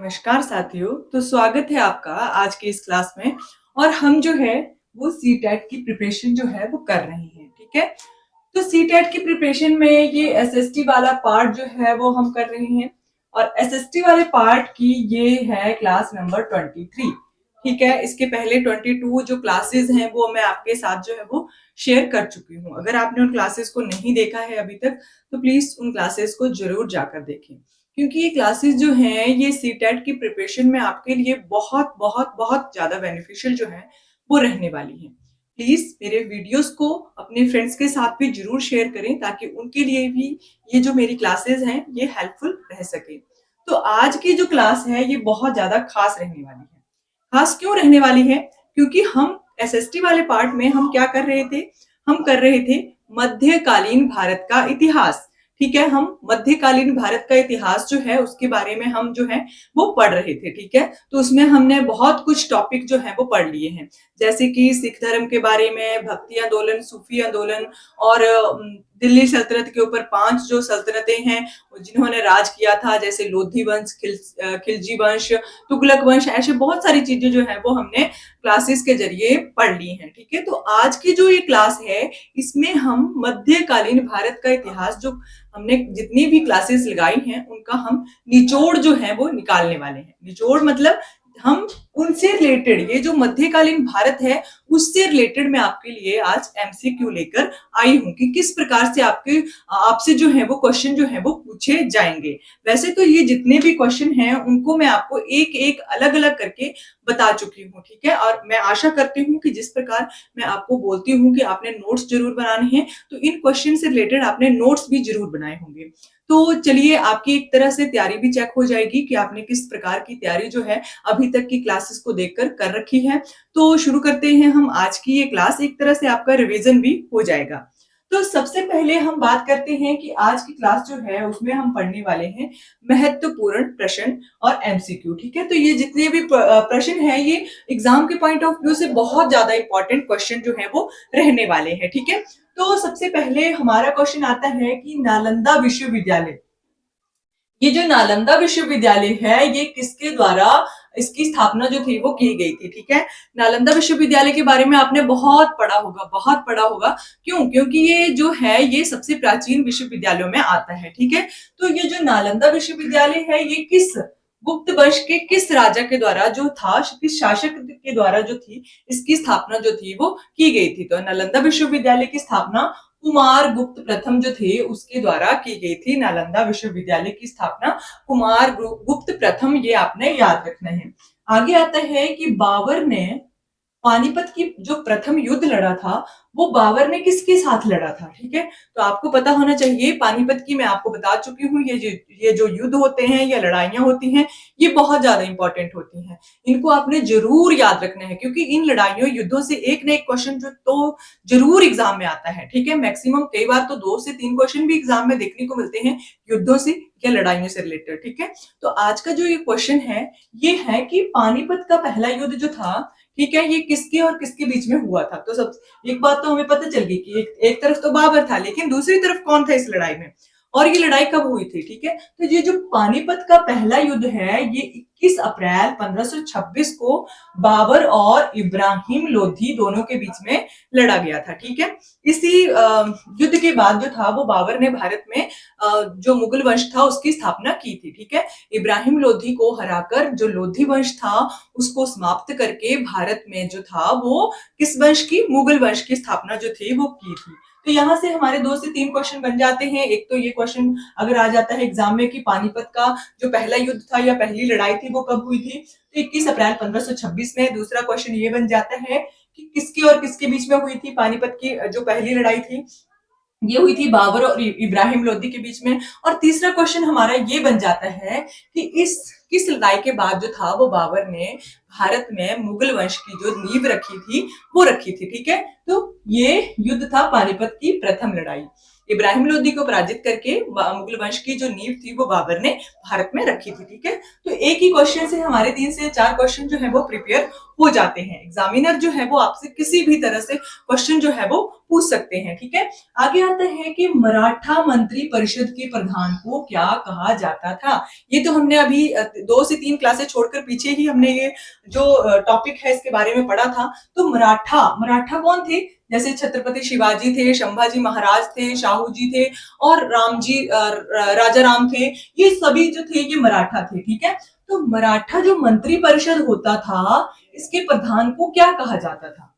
नमस्कार साथियों। तो स्वागत है आपका आज की इस क्लास में। और हम जो है वो सीटेट की प्रिपरेशन जो है वो कर रहे हैं। ठीक है, तो सीटेट की प्रिपरेशन में ये एसएसटी वाला पार्ट जो है वो हम कर रहे हैं। और एसएसटी वाले पार्ट की ये है क्लास नंबर 23। ठीक है, इसके पहले 22 जो क्लासेस हैं वो मैं आपके साथ जो है वो शेयर कर चुकी हूँ। अगर आपने उन क्लासेस को नहीं देखा है अभी तक तो प्लीज उन क्लासेस को जरूर जाकर देखें, क्योंकि ये क्लासेस जो हैं ये सीटेट की प्रिपरेशन में आपके लिए बहुत बहुत बहुत ज्यादा बेनिफिशियल जो है वो रहने वाली है। प्लीज मेरे वीडियोस को अपने फ्रेंड्स के साथ भी जरूर शेयर करें ताकि उनके लिए भी ये जो मेरी क्लासेस हैं ये हेल्पफुल रह सके। तो आज की जो क्लास है ये बहुत ज्यादा खास रहने वाली है। खास क्यों रहने वाली है? क्योंकि हम एसएसटी वाले पार्ट में हम क्या कर रहे थे? हम कर रहे थे मध्यकालीन भारत का इतिहास। ठीक है, हम मध्यकालीन भारत का इतिहास जो है उसके बारे में हम जो है वो पढ़ रहे थे। ठीक है, तो उसमें हमने बहुत कुछ टॉपिक जो है वो पढ़ लिए हैं, जैसे कि सिख धर्म के बारे में, भक्ति आंदोलन, सूफी आंदोलन और दिल्ली सल्तनत के ऊपर 5 जो सल्तनतें हैं जिन्होंने राज किया था, जैसे लोधी वंश, खिलजी वंश, तुगलक वंश, ऐसे बहुत सारी चीजें जो है वो हमने क्लासेस के जरिए पढ़ ली हैं। ठीक है, तो आज की जो ये क्लास है इसमें हम मध्यकालीन भारत का इतिहास जो हमने जितनी भी क्लासेस लगाई हैं उनका हम निचोड़ जो है वो निकालने वाले हैं। निचोड़ मतलब हम उनसे रिलेटेड, ये जो मध्यकालीन भारत है उससे रिलेटेड मैं आपके लिए आज एमसीक्यू लेकर आई हूं कि किस प्रकार से आपसे जो है वो क्वेश्चन जो है वो पूछे जाएंगे। वैसे तो ये जितने भी क्वेश्चन हैं उनको मैं आपको एक एक अलग अलग करके बता चुकी हूँ। ठीक है, और मैं आशा करती हूँ कि जिस प्रकार मैं आपको बोलती हूँ कि आपने नोट्स जरूर बनाने हैं तो इन क्वेश्चन से रिलेटेड आपने नोट्स भी जरूर बनाए होंगे। तो चलिए, आपकी एक तरह से तैयारी भी चेक हो जाएगी कि आपने किस प्रकार की तैयारी जो है अभी तक की क्लासेस को देखकर कर रखी है। तो शुरू करते हैं हम आज की ये क्लास। एक तरह से आपका रिवीजन भी हो जाएगा। तो सबसे पहले हम बात करते हैं कि आज की क्लास जो है उसमें हम पढ़ने वाले हैं महत्वपूर्ण प्रश्न और एमसीक्यू। ठीक है, तो ये जितने भी प्रश्न हैं ये एग्जाम के पॉइंट ऑफ व्यू से बहुत ज्यादा इंपॉर्टेंट क्वेश्चन जो है वो रहने वाले हैं। ठीक है, तो सबसे पहले हमारा क्वेश्चन आता है कि नालंदा विश्वविद्यालय, ये जो नालंदा विश्वविद्यालय है ये किसके द्वारा इसकी स्थापना जो थी वो की गई थी। ठीक है, नालंदा विश्वविद्यालय के बारे में आपने बहुत पढ़ा होगा, बहुत पढ़ा होगा। क्यों? क्योंकि ये जो है ये सबसे प्राचीन विश्वविद्यालयों में आता है। ठीक है, तो ये जो नालंदा विश्वविद्यालय है ये किस गुप्त वंश के किस राजा के द्वारा जो था, किस शासक के द्वारा जो थी इसकी स्थापना जो थी वो की गई थी। तो नालंदा विश्वविद्यालय की स्थापना कुमार गुप्त प्रथम जो थे उसके द्वारा की गई थी। नालंदा विश्वविद्यालय की स्थापना कुमार गुप्त प्रथम, ये आपने याद रखना है। आगे आता है कि बाबर ने पानीपत की जो प्रथम युद्ध लड़ा था वो बाबर ने किसके साथ लड़ा था। ठीक है, तो आपको पता होना चाहिए। पानीपत की मैं आपको बता चुकी हूँ, ये जो युद्ध होते हैं या लड़ाइयां होती हैं ये बहुत ज्यादा इंपॉर्टेंट होती हैं। इनको आपने जरूर याद रखना है क्योंकि इन लड़ाइयों युद्धों से एक ना एक क्वेश्चन जो तो जरूर एग्जाम में आता है। ठीक है, मैक्सिमम कई बार तो 2 से 3 क्वेश्चन भी एग्जाम में देखने को मिलते हैं युद्धों से या लड़ाइयों से रिलेटेड। ठीक है, तो आज का जो ये क्वेश्चन है ये है कि पानीपत का पहला युद्ध जो था, ठीक है, ये किसके और किसके बीच में हुआ था। तो सब एक बात तो हमें पता चल गई कि एक तरफ तो बाबर था लेकिन दूसरी तरफ कौन था इस लड़ाई में, और ये लड़ाई कब हुई थी। ठीक है, तो ये जो पानीपत का पहला युद्ध है ये 21 अप्रैल 1526 को बाबर और इब्राहिम लोधी दोनों के बीच में लड़ा गया था। ठीक है, इसी युद्ध के बाद जो था वो बाबर ने भारत में जो मुगल वंश था उसकी स्थापना की थी। ठीक है, इब्राहिम लोधी को हराकर जो लोधी वंश था उसको समाप्त करके भारत में जो था वो किस वंश की, मुगल वंश की स्थापना जो थी वो की थी। तो यहाँ से हमारे 2 से 3 क्वेश्चन बन जाते हैं। एक तो ये क्वेश्चन अगर आ जाता है एग्जाम में कि पानीपत का जो पहला युद्ध था या पहली लड़ाई थी वो कब हुई थी, तो 21 अप्रैल 1526 में। दूसरा क्वेश्चन ये बन जाता है कि किसके और किसके बीच में हुई थी पानीपत की जो पहली लड़ाई थी, ये हुई थी बाबर और इब्राहिम लोदी के बीच में। और तीसरा क्वेश्चन हमारा ये बन जाता है कि इस किस लड़ाई के बाद जो था वो बाबर ने भारत में मुगल वंश की जो नींव रखी थी वो रखी थी। ठीक है, तो ये युद्ध था पानीपत की प्रथम लड़ाई। इब्राहिम लोदी को पराजित करके मुगल वंश की जो नींव थी वो बाबर ने भारत में रखी थी। ठीक है, तो एक ही क्वेश्चन से हमारे 3 से 4 क्वेश्चन जो है वो प्रिपेयर हो जाते हैं। एग्जामिनर जो है वो आपसे किसी भी तरह से क्वेश्चन जो है वो पूछ सकते हैं, ठीक है। आगे आता है कि मराठा मंत्री परिषद के प्रधान को क्या कहा जाता था। ये तो हमने अभी 2 से 3 क्लासेस छोड़कर पीछे ही हमने ये जो टॉपिक है इसके बारे में पढ़ा था। तो मराठा मराठा कौन थे? जैसे छत्रपति शिवाजी थे, संभाजी महाराज थे, शाहू जी थे और राजा राम थे। ये सभी जो थे ये मराठा थे, ठीक है। तो मराठा जो मंत्री परिषद होता था, इसके प्रधान को क्या कहा जाता था?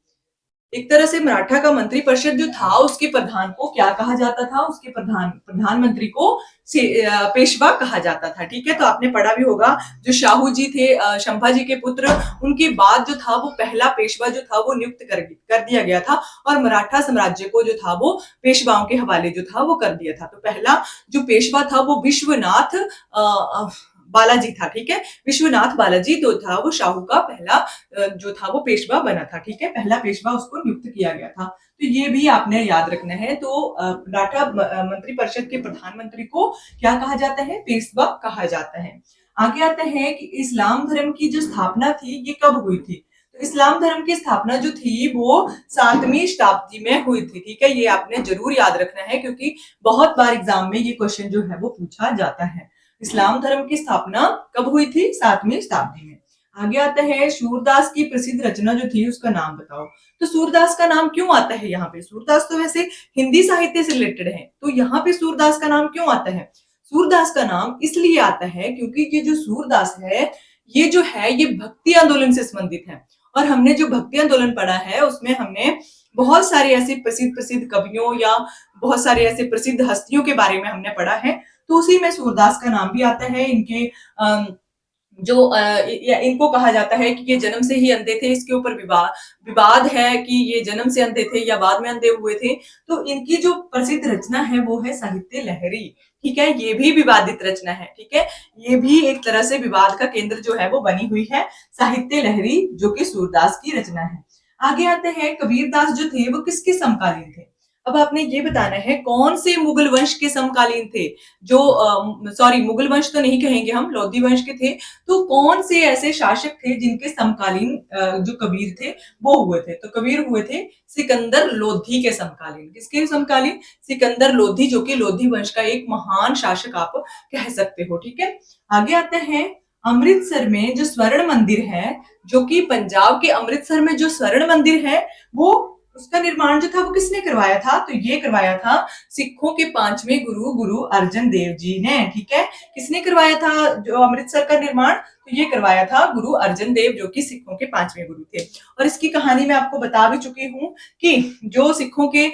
एक तरह से मराठा का मंत्री परिषद जो था उसके प्रधान को क्या कहा जाता था? उसके प्रधानमंत्री को पेशवा कहा जाता था, ठीक है। तो आपने पढ़ा भी होगा, जो शाहू जी थे, संभाजी के पुत्र, उनके बाद जो था वो पहला पेशवा जो था वो नियुक्त कर दिया गया था और मराठा साम्राज्य को जो था वो पेशवाओं के हवाले जो था वो कर दिया था। तो पहला जो पेशवा था वो विश्वनाथ बालाजी था, ठीक है। विश्वनाथ बालाजी जो था वो शाहू का पहला जो था वो पेशवा बना था, ठीक है। पहला पेशवा उसको नियुक्त किया गया था। तो ये भी आपने याद रखना है। तो मराठा मंत्री परिषद के प्रधानमंत्री को क्या कहा जाता है? पेशवा कहा जाता है। आगे आता है कि इस्लाम धर्म की जो स्थापना थी ये कब हुई थी? तो इस्लाम धर्म की स्थापना जो थी वो 7वीं शताब्दी में हुई थी, ठीक है। ये आपने जरूर याद रखना है क्योंकि बहुत बार एग्जाम में ये क्वेश्चन जो है वो पूछा जाता है। इस्लाम धर्म की स्थापना कब हुई थी? 7वीं शताब्दी में। आगे आता है सूरदास की प्रसिद्ध रचना जो थी उसका नाम बताओ। तो सूरदास का नाम क्यों आता है यहाँ पे? सूरदास तो वैसे हिंदी साहित्य से रिलेटेड है, तो यहाँ पे सूरदास का नाम क्यों आता है? सूरदास का नाम इसलिए आता है क्योंकि ये जो सूरदास है ये जो है ये भक्ति आंदोलन से संबंधित है। और हमने जो भक्ति आंदोलन पढ़ा है उसमें हमने बहुत सारे ऐसे प्रसिद्ध प्रसिद्ध कवियों या बहुत सारे ऐसे प्रसिद्ध हस्तियों के बारे में हमने पढ़ा है। तो उसी में सूरदास का नाम भी आता है। इनके इनको कहा जाता है कि ये जन्म से ही अंधे थे। इसके ऊपर विवाद है कि ये जन्म से अंधे थे या बाद में अंधे हुए थे। तो इनकी जो प्रसिद्ध रचना है वो है साहित्य लहरी, ठीक है। ये भी विवादित रचना है, ठीक है। ये भी एक तरह से विवाद का केंद्र जो है वो बनी हुई है, साहित्य लहरी, जो कि सूरदास की रचना है। आगे आते हैं कबीरदास जो थे वो किसके समकालीन थे? अब आपने ये बताना है कौन से मुगल वंश के समकालीन थे। जो सॉरी, मुगल वंश तो नहीं कहेंगे हम, लोधी वंश के थे। तो कौन से ऐसे शासक थे जिनके समकालीन जो कबीर थे वो हुए थे? तो कबीर हुए थे सिकंदर लोधी के समकालीन। किसके समकालीन? सिकंदर लोधी, जो कि लोधी वंश का एक महान शासक आप कह सकते हो, ठीक है। आगे आते हैं अमृतसर में जो स्वर्ण मंदिर है, जो कि पंजाब के अमृतसर में जो स्वर्ण मंदिर है वो उसका निर्माण जो था वो किसने करवाया था? तो ये करवाया था सिखों के 5वें गुरु गुरु अर्जन देव जी ने, ठीक है। किसने करवाया था जो अमृतसर का निर्माण? तो ये करवाया था गुरु अर्जन देव, जो कि सिखों के 5वें गुरु थे। और इसकी कहानी मैं आपको बता भी चुकी हूँ कि जो सिखों के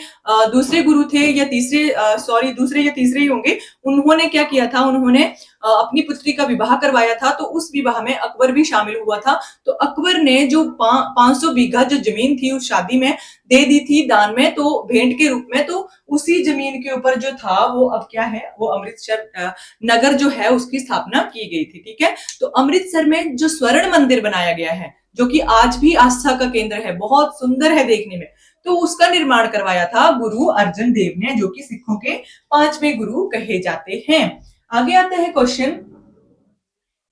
दूसरे गुरु थे या दूसरे या तीसरे ही होंगे, उन्होंने क्या किया था? उन्होंने अपनी पुत्री का विवाह करवाया था। तो उस विवाह में अकबर भी शामिल हुआ था। तो अकबर ने जो 500 बीघा जो जमीन थी उस शादी में दे दी थी दान में, तो भेंट के रूप में। तो उसी जमीन के ऊपर जो था वो अब क्या है, वो अमृतसर नगर जो है उसकी स्थापना की गई थी, ठीक है। तो अमृतसर में जो स्वर्ण मंदिर बनाया गया है, जो कि आज भी आस्था का केंद्र है, बहुत सुंदर है देखने में, तो उसका निर्माण करवाया था गुरु अर्जन देव ने, जो कि सिखों के 5वें गुरु कहे जाते हैं। आगे आता है क्वेश्चन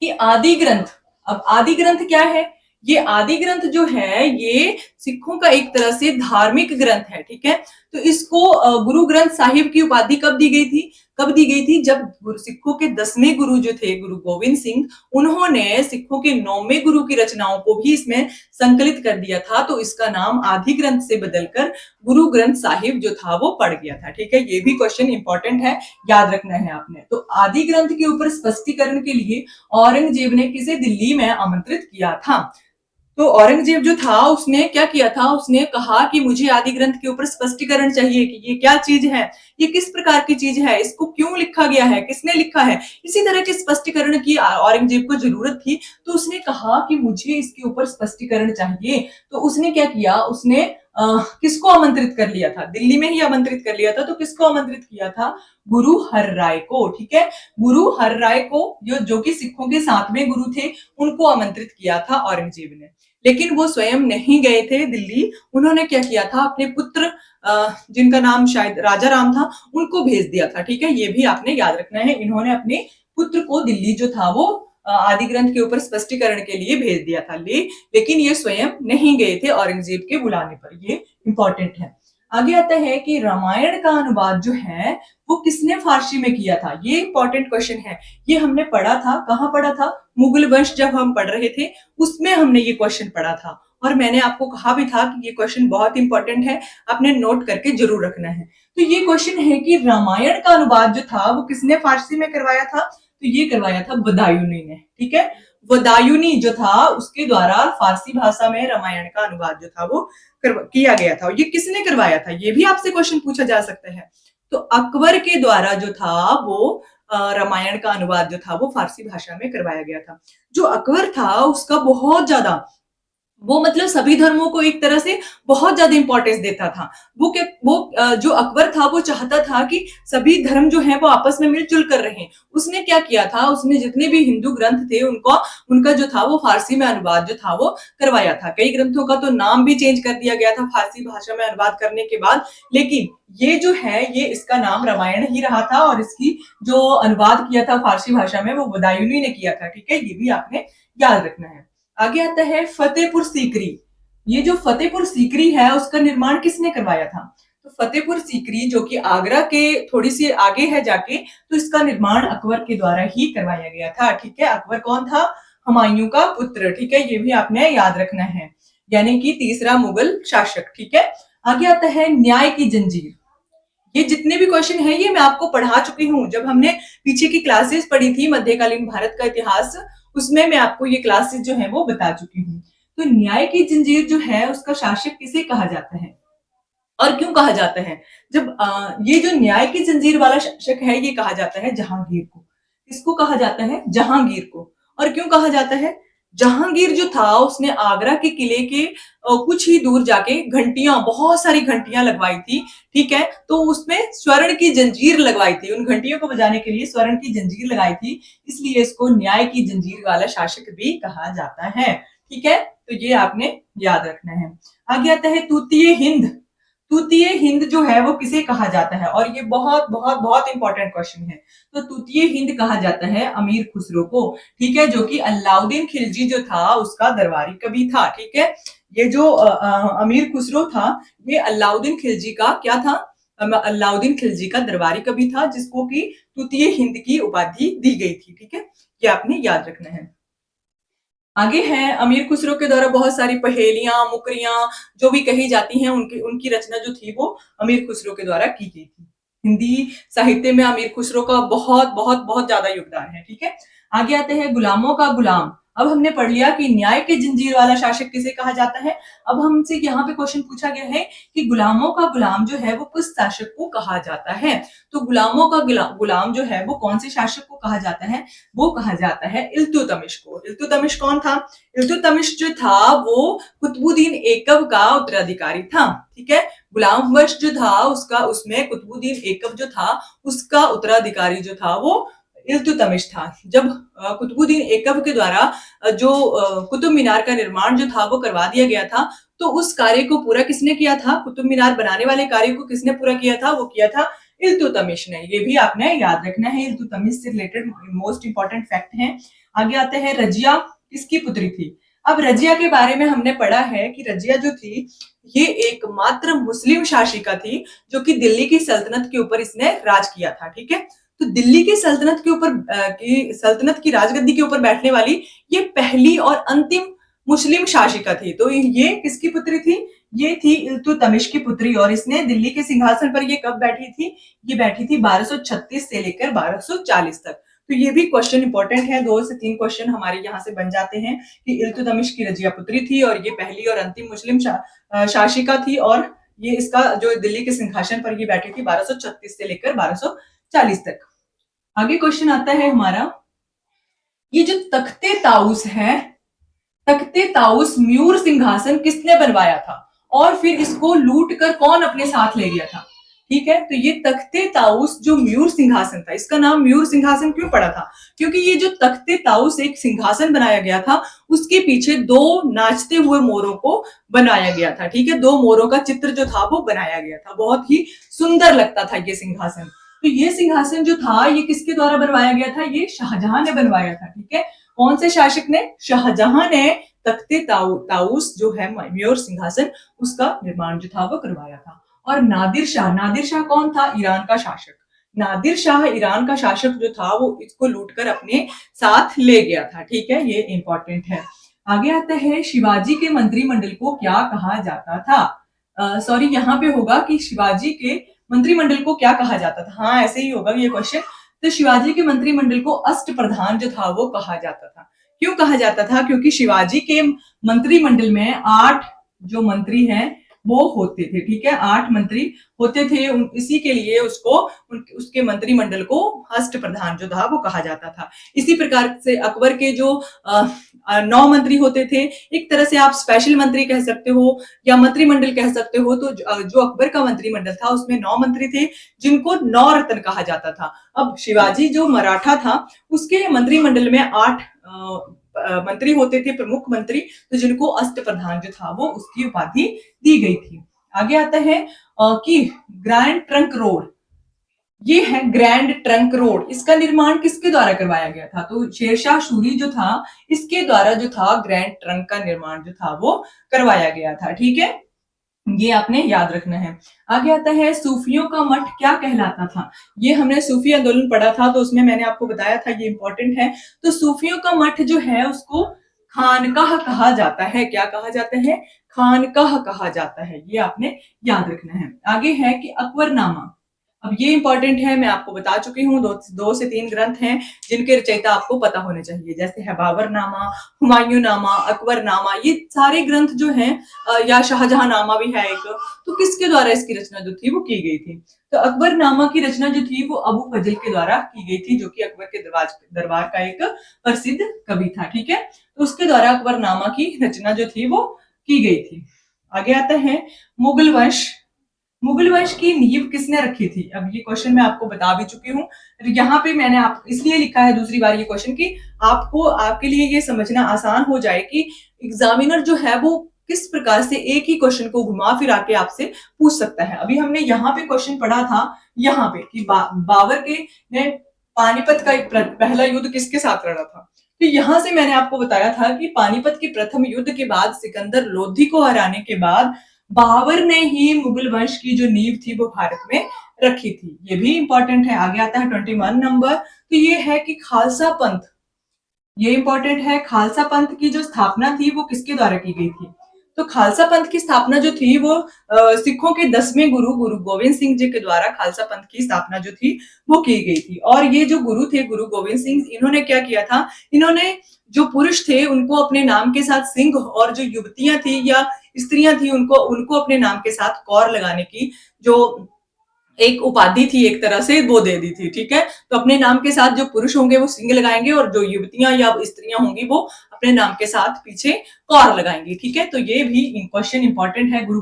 कि आदि ग्रंथ। अब आदि ग्रंथ क्या है? ये आदि ग्रंथ जो है ये सिखों का एक तरह से धार्मिक ग्रंथ है, ठीक है। तो इसको गुरु ग्रंथ साहिब की उपाधि कब दी गई थी? जब सिखों के 10वें गुरु जो थे गुरु गोविंद सिंह, उन्होंने सिखों के 9वें गुरु की रचनाओं को भी इसमें संकलित कर दिया था। तो इसका नाम आदि ग्रंथ से बदलकर गुरु ग्रंथ साहिब जो था वो पड़ गया था, ठीक है। ये भी क्वेश्चन इंपॉर्टेंट है, याद रखना है आपने। तो आदि ग्रंथ के ऊपर स्पष्टीकरण के लिए औरंगजेब ने किसे दिल्ली में आमंत्रित किया था? तो औरंगजेब जो था उसने क्या किया था? उसने कहा कि मुझे आदि ग्रंथ के ऊपर स्पष्टीकरण चाहिए कि ये क्या चीज है, ये किस प्रकार की चीज है, इसको क्यों लिखा गया है, किसने लिखा है। इसी तरह के स्पष्टीकरण की औरंगजेब को जरूरत थी। तो उसने कहा कि मुझे इसके ऊपर स्पष्टीकरण चाहिए। तो उसने क्या किया? उसने किसको आमंत्रित कर लिया था? दिल्ली में ही आमंत्रित कर लिया था। तो किसको आमंत्रित किया था? गुरु हर राय को, ठीक है। गुरु हर राय को, जो कि सिखों के 7वें गुरु थे, उनको आमंत्रित किया था औरंगजेब ने। लेकिन वो स्वयं नहीं गए थे दिल्ली। उन्होंने क्या किया था? अपने पुत्र जिनका नाम शायद राजा राम था, उनको भेज दिया था, ठीक है। ये भी आपने याद रखना है। इन्होंने अपने पुत्र को दिल्ली जो था वो आदि ग्रंथ के ऊपर स्पष्टीकरण के लिए भेज दिया था, लेकिन ये स्वयं नहीं गए थे औरंगजेब के बुलाने पर। ये इंपॉर्टेंट है। आगे आता है कि रामायण का अनुवाद जो है वो किसने फारसी में किया था। ये इंपॉर्टेंट क्वेश्चन है। ये हमने पढ़ा था, कहाँ पढ़ा था, मुगल वंश जब हम पढ़ रहे थे उसमें हमने ये क्वेश्चन पढ़ा था, और मैंने आपको कहा भी था कि ये क्वेश्चन बहुत इंपॉर्टेंट है, आपने नोट करके जरूर रखना है। तो ये क्वेश्चन है कि रामायण का अनुवाद जो था वो किसने फारसी में करवाया था, तो ये करवाया था बदायूनी ने। ठीक है, बदायूनी जो था उसके द्वारा फारसी भाषा में रामायण का अनुवाद जो था वो किया गया था। ये किसने करवाया था, ये भी आपसे क्वेश्चन पूछा जा सकता है। तो अकबर के द्वारा जो था वो रामायण का अनुवाद जो था वो फारसी भाषा में करवाया गया था। जो अकबर था उसका बहुत ज्यादा, वो मतलब सभी धर्मों को एक तरह से बहुत ज्यादा इंपॉर्टेंस देता था। जो अकबर था वो चाहता था कि सभी धर्म जो है वो आपस में मिलजुल कर रहें। उसने क्या किया था, उसने जितने भी हिंदू ग्रंथ थे उनका जो था वो फारसी में अनुवाद जो था वो करवाया था। कई ग्रंथों का तो नाम भी चेंज कर दिया गया था फारसी भाषा में अनुवाद करने के बाद, लेकिन ये जो है ये इसका नाम रामायण ही रहा था, और इसकी जो अनुवाद किया था फारसी भाषा में वो बदायूनी ने किया था। ठीक है, ये भी आपने याद रखना है। आगे आता है फतेहपुर सीकरी। ये जो फतेहपुर सीकरी है उसका निर्माण किसने करवाया था, तो फतेहपुर सीकरी जो कि आगरा के थोड़ी सी आगे है जाके, तो इसका निर्माण अकबर के द्वारा ही करवाया गया था। ठीक है, अकबर कौन था, हुमायूं का पुत्र। ठीक है, ये भी आपने याद रखना है, यानी कि तीसरा मुगल शासक। ठीक है, आगे आता है न्याय की जंजीर। ये जितने भी क्वेश्चन है ये मैं आपको पढ़ा चुकी हूँ। जब हमने पीछे की क्लासेस पढ़ी थी मध्यकालीन भारत का इतिहास, उसमें मैं आपको ये क्लासेस जो है वो बता चुकी हूँ। तो न्याय की जंजीर जो है उसका शासक किसे कहा जाता है और क्यों कहा जाता है। जब ये जो न्याय की जंजीर वाला शासक है ये कहा जाता है जहांगीर को। किसको कहा जाता है, जहांगीर को। और क्यों कहा जाता है, जहांगीर जो था उसने आगरा के किले के कुछ ही दूर जाके घंटियां, बहुत सारी घंटियां लगवाई थी। ठीक है, तो उसमें स्वर्ण की जंजीर लगवाई थी, उन घंटियों को बजाने के लिए स्वर्ण की जंजीर लगाई थी, इसलिए इसको न्याय की जंजीर वाला शासक भी कहा जाता है। ठीक है, तो ये आपने याद रखना है। आगे आता है तूतीय हिंद। तूतीय हिंद जो है वो किसे कहा जाता है, और ये बहुत बहुत बहुत इंपॉर्टेंट क्वेश्चन है। तो तूतीय हिंद कहा जाता है अमीर खुसरो को। ठीक है, जो कि अलाउद्दीन खिलजी जो था उसका दरबारी कवि था। ठीक है, ये जो अमीर खुसरो था ये अलाउद्दीन खिलजी का क्या था, अलाउद्दीन खिलजी का दरबारी कवि था, जिसको कि तूतीय हिंद की उपाधि दी गई थी। ठीक है, ये आपने याद रखना है। आगे है अमीर खुसरो के द्वारा बहुत सारी पहेलियां, मुकरियां जो भी कही जाती हैं उनकी रचना जो थी वो अमीर खुसरो के द्वारा की गई थी। हिंदी साहित्य में अमीर खुसरो का बहुत बहुत बहुत ज्यादा योगदान है। ठीक है, आगे आते हैं गुलामों का गुलाम। अब हमने पढ़ लिया कि न्याय के जंजीर वाला शासक किसे कहा जाता है। अब हमसे यहाँ पे क्वेश्चन पूछा गया है कि गुलामों का गुलाम जो है वो किस शासक को कहा जाता है। तो गुलामों का गुलाम जो है वो कौन से शासक को कहा जाता है, वो कहा जाता है इल्तुतमिश को। इल्तुतमिश कौन था, इल्तुतमिश जो था वो कुतुबुद्दीन ऐकब का उत्तराधिकारी था। ठीक है, गुलाम वंश जो था उसका, उसमें कुतुबुद्दीन ऐकब जो था उसका उत्तराधिकारी जो था वो इल्तुतमिश था। जब कुतुबुद्दीन ऐकब के द्वारा जो कुतुब मीनार का निर्माण जो था वो करवा दिया गया था, तो उस कार्य को पूरा किसने किया था, कुतुब मीनार बनाने वाले कार्य को किसने पूरा किया था, वो किया था इल्तुतमिश ने। ये भी आपने याद रखना है, इल्तुतमिश से रिलेटेड मोस्ट इंपॉर्टेंट फैक्ट है। आगे आते हैं रजिया किसकी पुत्री थी। अब रजिया के बारे में हमने पढ़ा है कि रजिया जो थी ये एकमात्र मुस्लिम शासिका थी जो कि दिल्ली की सल्तनत के ऊपर इसने राज किया था। ठीक है, तो दिल्ली की सल्तनत के ऊपर सल्तनत की राजगद्दी के ऊपर बैठने वाली ये पहली और अंतिम मुस्लिम शासिका थी। तो ये किसकी पुत्री थी, ये थी इल्तुतमिश की पुत्री। और इसने दिल्ली के सिंहासन पर ये कब बैठी थी, ये बैठी थी 1236 से लेकर 1240 तक। तो ये भी क्वेश्चन इंपॉर्टेंट है, 2 से 3 क्वेश्चन हमारे यहाँ से बन जाते हैं कि इल्तुतमिश की रजिया पुत्री थी और ये पहली और अंतिम मुस्लिम शासिका थी, और ये इसका जो दिल्ली के सिंहासन पर ये बैठी थी 1236 से लेकर 1240 तक। आगे क्वेश्चन आता है हमारा, ये जो तख्ते ताउस है, तख्ते ताउस म्यूर सिंहासन किसने बनवाया था और फिर इसको लूट कर कौन अपने साथ ले गया था। ठीक है, तो ये तख्ते ताउस जो म्यूर सिंहासन था, इसका नाम म्यूर सिंहासन क्यों पड़ा था, क्योंकि ये जो तख्ते ताउस एक सिंहासन बनाया गया था उसके पीछे 2 नाचते हुए मोरों को बनाया गया था। ठीक है, 2 मोरों का चित्र जो था वो बनाया गया था, बहुत ही सुंदर लगता था ये सिंहासन। तो ये सिंहासन जो था ये किसके द्वारा बनवाया गया था, ये शाहजहां ने बनवाया था। ठीक है, कौन से शासक ने? शाहजहां ने तख्ते ताउस जो है मयूर सिंहासन, उसका निर्माण जो था वो करवाया था। और नादिर शाह कौन था? ईरान का शासक। नादिर शाह ईरान का शासक जो था वो इसको लूटकर अपने साथ ले गया था। ठीक है, ये इंपॉर्टेंट है। आगे आता है शिवाजी के मंत्रिमंडल को क्या कहा जाता था? सॉरी, यहाँ पे होगा कि शिवाजी के मंत्रिमंडल को क्या कहा जाता था। हाँ, ऐसे ही होगा ये क्वेश्चन। तो शिवाजी के मंत्रिमंडल को अष्टप्रधान जो था वो कहा जाता था। क्यों कहा जाता था? क्योंकि शिवाजी के मंत्रिमंडल में 8 जो मंत्री हैं वो होते थे। ठीक है, 8 मंत्री होते थे। इसी के लिए उसको उसके मंत्रिमंडल को अष्टप्रधान जो था वो कहा जाता था। इसी प्रकार से अकबर के जो 9 मंत्री होते थे, एक तरह से आप स्पेशल मंत्री कह सकते हो या मंत्रिमंडल कह सकते हो। तो जो अकबर का मंत्रिमंडल था उसमें 9 मंत्री थे जिनको 9 रत्न कहा जाता था। अब शिवाजी जो मराठा था उसके मंत्रिमंडल में 8 मंत्री होते थे, प्रमुख मंत्री, तो जिनको अष्टप्रधान जो था वो उसकी उपाधि दी गई थी। आगे आता है कि ग्रैंड ट्रंक रोड, ये है ग्रैंड ट्रंक रोड, इसका निर्माण किसके द्वारा करवाया गया था? तो शेरशाह सूरी जो था इसके द्वारा जो था ग्रैंड ट्रंक का निर्माण जो था वो करवाया गया था। ठीक है, ये आपने याद रखना है। आगे आता है सूफियों का मठ क्या कहलाता था? ये हमने सूफी आंदोलन पढ़ा था तो उसमें मैंने आपको बताया था, ये इंपॉर्टेंट है। तो सूफियों का मठ जो है उसको खानकाह कहा जाता है। क्या कहा जाता है? खानकाह कहा जाता है। ये आपने याद रखना है। आगे है कि अकबरनामा, अब ये इंपॉर्टेंट है, मैं आपको बता चुकी हूँ। 2 से 3 ग्रंथ हैं जिनके रचयिता आपको पता होने चाहिए, जैसे है बाबरनामा, हुमायूंनामा, अकबरनामा। ये सारे ग्रंथ जो हैं या शाहजहां नामा भी है एक, तो किसके द्वारा इसकी रचना जो थी वो की गई थी? तो अकबरनामा की रचना जो थी वो अबू फजल के द्वारा की गई थी, जो कि अकबर के दरबार का एक प्रसिद्ध कवि था। ठीक है, तो उसके द्वारा अकबरनामा की रचना जो थी वो की गई थी। आगे आता है मुगल वंश, मुगल वंश की नींव किसने रखी थी? अब ये क्वेश्चन मैं आपको बता भी चुकी हूँ। यहाँ पे मैंने आप इसलिए लिखा है दूसरी बार ये क्वेश्चन कि आपको आपके लिए ये समझना आसान हो जाए कि एग्जामिनर जो है वो किस प्रकार से एक ही क्वेश्चन को घुमा फिरा के आपसे पूछ सकता है। अभी हमने यहाँ पे क्वेश्चन पढ़ा था यहाँ पे कि बाबर के ने पानीपत का एक पहला युद्ध किसके साथ लड़ा था। तो यहाँ से मैंने आपको बताया था कि पानीपत के प्रथम युद्ध के बाद सिकंदर लोधी को हराने के बाद बाबर ने ही मुगल वंश की जो नींव थी वो भारत में रखी थी। ये भी इंपॉर्टेंट है। आगे आता है 21 नंबर, तो ये है कि खालसा पंथ, ये इंपॉर्टेंट है। खालसा पंथ की जो स्थापना थी वो किसके द्वारा की गई थी? तो खालसा पंथ की स्थापना जो थी वो सिखों के 10वें गुरु गुरु गोविंद सिंह जी के द्वारा खालसा पंथ की स्थापना जो थी वो की गई थी। और ये जो गुरु थे गुरु गोविंद सिंह, इन्होंने क्या किया था? इन्होंने जो पुरुष थे उनको अपने नाम के साथ सिंह, और जो युवतियां थी या स्त्रियां थी उनको उनको अपने नाम के साथ कौर लगाने की जो एक उपाधि थी एक तरह से वो दे दी थी। ठीक है, तो अपने नाम के साथ जो पुरुष होंगे वो सिंह लगाएंगे और जो युवतियां या स्त्रियां होंगी वो अपने नाम के साथ पीछे कौर लगाएंगी। ठीक है, तो ये भी क्वेश्चन इंपॉर्टेंट है गुरु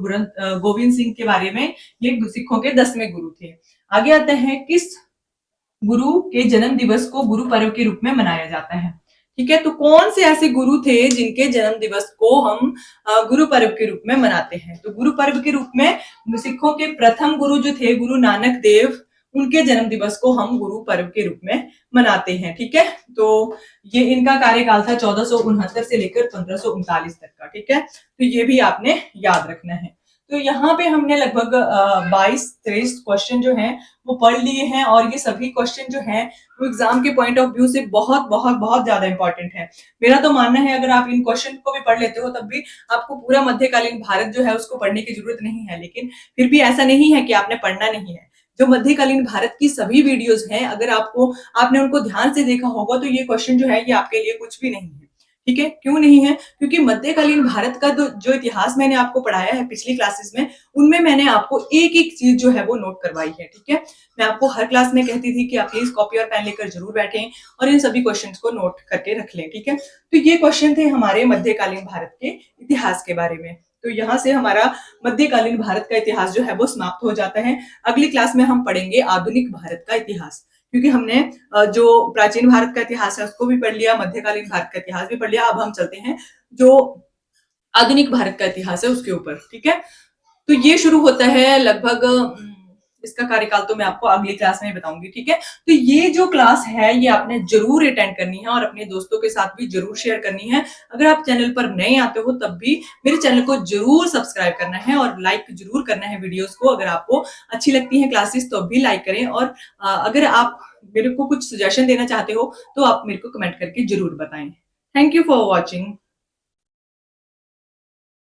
गोविंद सिंह के बारे में। ये सिखों के 10वें गुरु थे। आगे आते हैं किस गुरु के जन्म दिवस को गुरु पर्व के रूप में मनाया जाता है? ठीक है, तो कौन से ऐसे गुरु थे जिनके जन्म दिवस को हम गुरु पर्व के रूप में मनाते हैं? तो गुरु पर्व के रूप में सिखों के प्रथम गुरु जो थे गुरु नानक देव, उनके जन्म दिवस को हम गुरु पर्व के रूप में मनाते हैं। ठीक है, तो ये इनका कार्यकाल था 1469 से लेकर 1539 तक का। ठीक है, तो ये भी आपने याद रखना है। तो यहाँ पे हमने लगभग 22-23 क्वेश्चन जो हैं वो पढ़ लिए हैं, और ये सभी क्वेश्चन जो हैं वो एग्जाम के पॉइंट ऑफ व्यू से बहुत बहुत बहुत ज्यादा इंपॉर्टेंट है। मेरा तो मानना है अगर आप इन क्वेश्चन को भी पढ़ लेते हो तब भी आपको पूरा मध्यकालीन भारत जो है उसको पढ़ने की जरूरत नहीं है। लेकिन फिर भी ऐसा नहीं है कि आपने पढ़ना नहीं है। जो मध्यकालीन भारत की सभी वीडियोस हैं, अगर आपने उनको ध्यान से देखा होगा तो ये क्वेश्चन जो है ये आपके लिए कुछ भी नहीं है। ठीक है, क्यों नहीं है? क्योंकि मध्यकालीन भारत का जो इतिहास मैंने आपको पढ़ाया है पिछली क्लासेस में, उनमें मैंने आपको एक एक चीज जो है वो नोट करवाई है। ठीक है, मैं आपको हर क्लास में कहती थी कि आप प्लीज कॉपी और पेन लेकर जरूर बैठें और इन सभी क्वेश्चंस को नोट करके रख लें। ठीक है, तो ये क्वेश्चन थे हमारे मध्यकालीन भारत के इतिहास के बारे में। तो यहाँ से हमारा मध्यकालीन भारत का इतिहास जो है वो समाप्त हो जाता है। अगली क्लास में हम पढ़ेंगे आधुनिक भारत का इतिहास, क्योंकि हमने जो प्राचीन भारत का इतिहास है उसको भी पढ़ लिया, मध्यकालीन भारत का इतिहास भी पढ़ लिया। अब हम चलते हैं जो आधुनिक भारत का इतिहास है उसके ऊपर। ठीक है, तो ये शुरू होता है लगभग इसका कार्यकाल तो मैं आपको अगली क्लास में बताऊंगी, ठीक है। तो ये जो क्लास है ये आपने जरूर अटेंड करनी है और अपने दोस्तों के साथ भी जरूर शेयर करनी है। अगर आप चैनल पर नए आते हो तब भी मेरे चैनल को जरूर सब्सक्राइब करना है और लाइक जरूर करना है वीडियोस को। अगर आपको अच्छी लगती है क्लासेस तो भी लाइक करें, और अगर आप मेरे को कुछ सजेशन देना चाहते हो तो आप मेरे को कमेंट करके जरूर बताएं। Thank you for watching.